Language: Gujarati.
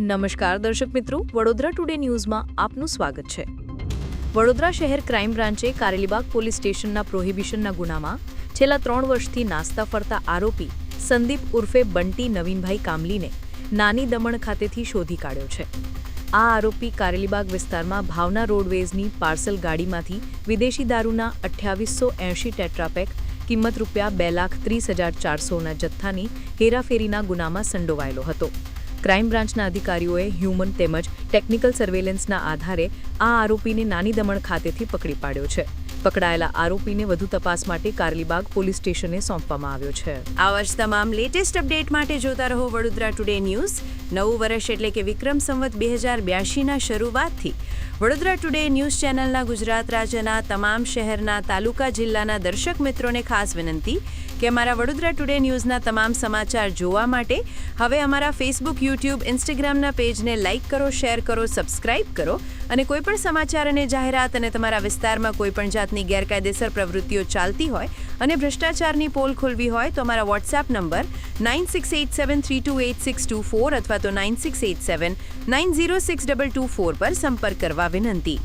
નમસ્કાર દર્શક મિત્રો, વડોદરા ટુડે ન્યૂઝમાં આપનું સ્વાગત છે। વડોદરા શહેર ક્રાઇમ બ્રાન્ચે કારેલીબાગ પોલીસ સ્ટેશનના પ્રોહિબિશનના ગુનામાં છેલ્લા 3 વર્ષથી નાસ્તા ફરતા આરોપી સંદીપ ઉર્ફે બંટી નવીનભાઈ કામલીને નાની દમણ ખાતેથી શોધી કાઢ્યો છે। આ આરોપી કારેલીબાગ વિસ્તારમાં ભાવના રોડવેઝની પાર્સલ ગાડીમાંથી વિદેશી દારૂના 2880 ટેટ્રાપેક કિંમત રૂપિયા 2,30,400ના જથ્થાની હેરાફેરીના ગુનામાં સંડોવાયેલો હતો। ક્રાઇમ બ્રાન્ચના અધિકારીઓએ હ્યુમન તેમજ ટેકનિકલ સર્વેલન્સના આધારે આ આરોપીને નાની દમણ ખાતેથી પકડી પાડ્યો છે। પકડાયેલા આરોપીને વધુ તપાસ માટે કારેલીબાગ પોલીસ સ્ટેશને સોંપવામાં આવ્યો છે। આવા જ તમામ લેટેસ્ટ અપડેટ માટે જોતા રહો વડોદરા ટુડે ન્યૂઝ। નવું વર્ષ એટલે કે વિક્રમ સંવત 2082ના શરૂઆતથી વડોદરા ટુડે ન્યૂઝ ચેનલના ગુજરાત રાજ્યના તમામ શહેરના તાલુકા જિલ્લાના દર્શક મિત્રોને ખાસ વિનંતી કે અમારા વડોદરા ટુડે ન્યૂઝના તમામ સમાચાર જોવા માટે હવે અમારા ફેસબુક, યુટ્યુબ, ઇન્સ્ટાગ્રામના પેજને લાઇક કરો, શેર કરો, સબસ્ક્રાઇબ કરો અને કોઈપણ સમાચાર અને જાહેરાત અને તમારા વિસ્તારમાં કોઈપણ જાતની ગેરકાયદેસર પ્રવૃત્તિઓ ચાલતી હોય અને ભ્રષ્ટાચારની પોલ ખોલવી હોય તો અમારા વોટ્સએપ નંબર 9687328624 અથવા તો 9687906224 પર સંપર્ક કરવા વિનંતી।